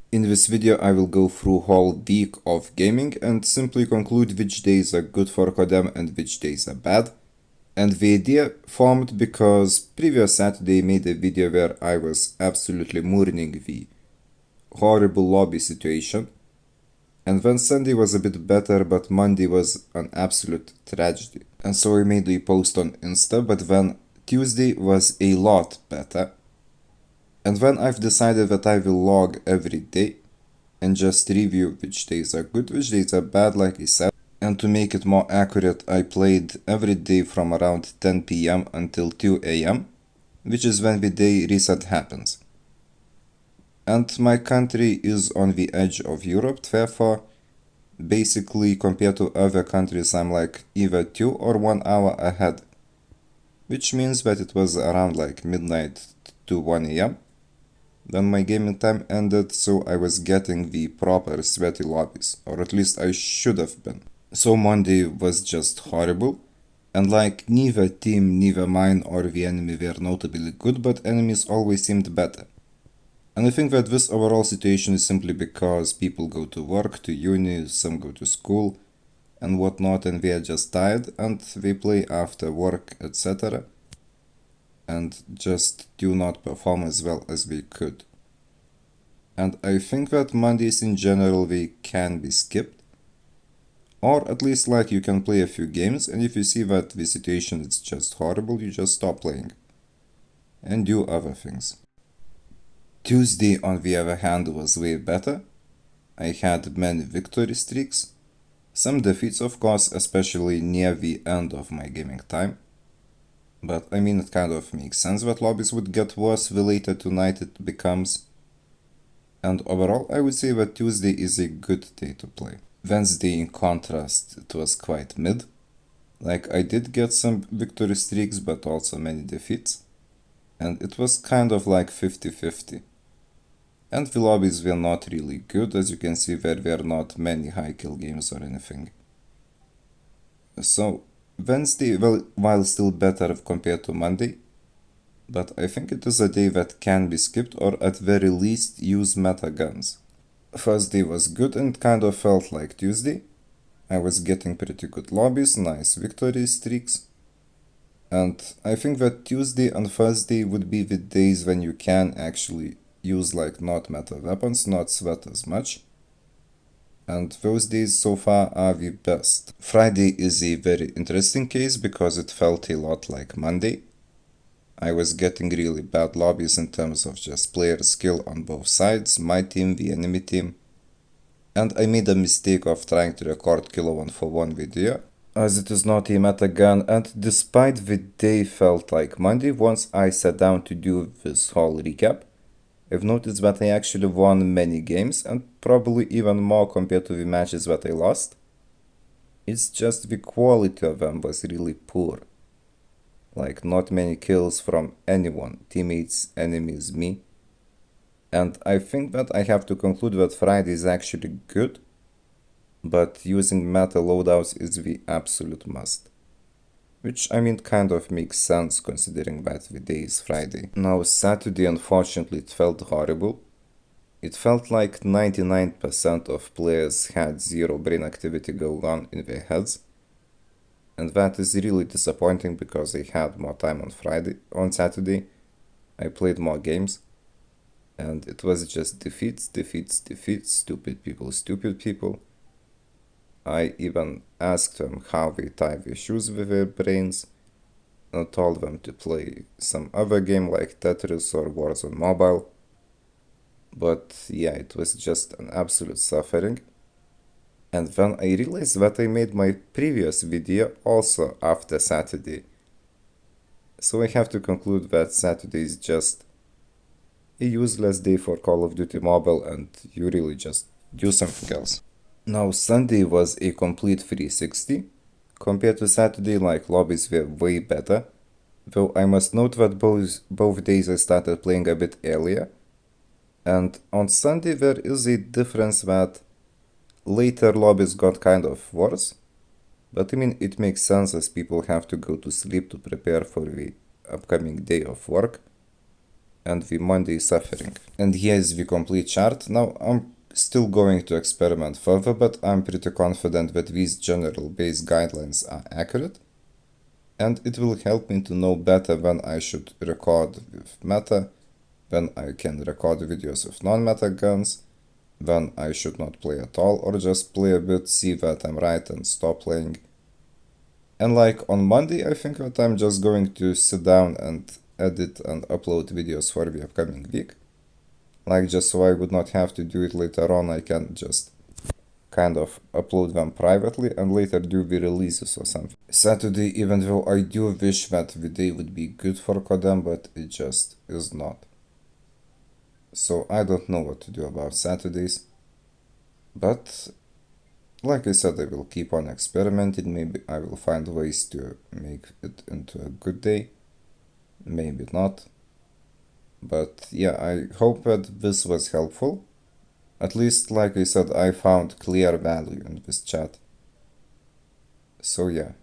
In this video I will go through whole week of gaming and simply conclude which days are good for Kodem and which days are bad. And the idea formed because previous Saturday made a video where I was absolutely mourning the horrible lobby situation. And then Sunday was a bit better, but Monday was an absolute tragedy. And so I made a post on Insta, but then Tuesday was a lot better. And then I've decided that I will log every day and just review which days are good, which days are bad, like I said. And to make it more accurate, I played every day from around 10 p.m. until 2 a.m., which is when the day reset happens. And my country is on the edge of Europe, therefore, basically compared to other countries, I'm like either 2 or 1 hour ahead, which means that it was around like midnight to 1 a.m. when my gaming time ended, so I was getting the proper sweaty lobbies, or at least I should have been. So Monday was just horrible, and like neither team, neither mine or the enemy were notably good, but enemies always seemed better. And I think that this overall situation is simply because people go to work, to uni, some go to school and whatnot, and they are just tired and they play after work, etc. and just do not perform as well as they could. And I think that Mondays in general they can be skipped, or at least like you can play a few games, and if you see that the situation is just horrible, you just stop playing and do other things. Tuesday, on the other hand, was way better. I had many victory streaks, some defeats of course, especially near the end of my gaming time. But I mean, it kind of makes sense that lobbies would get worse the later tonight it becomes. And overall, I would say that Tuesday is a good day to play. Wednesday, in contrast, it was quite mid. Like, I did get some victory streaks, but also many defeats. And it was kind of like 50-50. And the lobbies were not really good, as you can see there were not many high kill games or anything. So, Wednesday, well, while still better compared to Monday, but I think it is a day that can be skipped or at very least use meta guns. Thursday was good and kind of felt like Tuesday. I was getting pretty good lobbies, nice victory streaks. And I think that Tuesday and Thursday would be the days when you can actually use like not meta weapons, not sweat as much. And those days so far are the best. Friday is a very interesting case because it felt a lot like Monday. I was getting really bad lobbies in terms of just player skill on both sides, my team, the enemy team. And I made a mistake of trying to record Kilo 1 for 1 video, as it is not a meta gun, and despite the day felt like Monday, once I sat down to do this whole recap, I've noticed that I actually won many games, and probably even more compared to the matches that I lost. It's just the quality of them was really poor. Like, not many kills from anyone, teammates, enemies, me. And I think that I have to conclude that Friday is actually good, but using meta loadouts is the absolute must. Which, I mean, kind of makes sense considering that the day is Friday. Now, Saturday, unfortunately, it felt horrible. It felt like 99% of players had zero brain activity going on in their heads. And that is really disappointing because I had more time on Saturday. I played more games. And it was just defeats, defeats, defeats, stupid people. I even asked them how they tie their shoes with their brains, and told them to play some other game like Tetris or Warzone Mobile. But yeah, it was just an absolute suffering. And then I realized that I made my previous video also after Saturday. So I have to conclude that Saturday is just a useless day for Call of Duty Mobile and you really just do something else. Now, Sunday was a complete 360. Compared to Saturday, like, lobbies were way better. Though I must note that both days I started playing a bit earlier. And on Sunday there is a difference that later lobbies got kind of worse. But I mean, it makes sense as people have to go to sleep to prepare for the upcoming day of work. and the Monday suffering. And here is the complete chart. Now I'm still going to experiment further, but I'm pretty confident that these general base guidelines are accurate, and it will help me to know better when I should record with meta, when I can record videos with non-meta guns, when I should not play at all or just play a bit, see that I'm right and stop playing. And like on Monday, I think that I'm just going to sit down and edit and upload videos for the upcoming week. Like, just so I would not have to do it later on, I can just kind of upload them privately and later do the releases or something. Saturday, even though I do wish that the day would be good for Codem, but it just is not. So I don't know what to do about Saturdays. But like I said, I will keep on experimenting. Maybe I will find ways to make it into a good day. Maybe not. But yeah, I hope that this was helpful. At least, like I said, I found clear value in this chat. So yeah.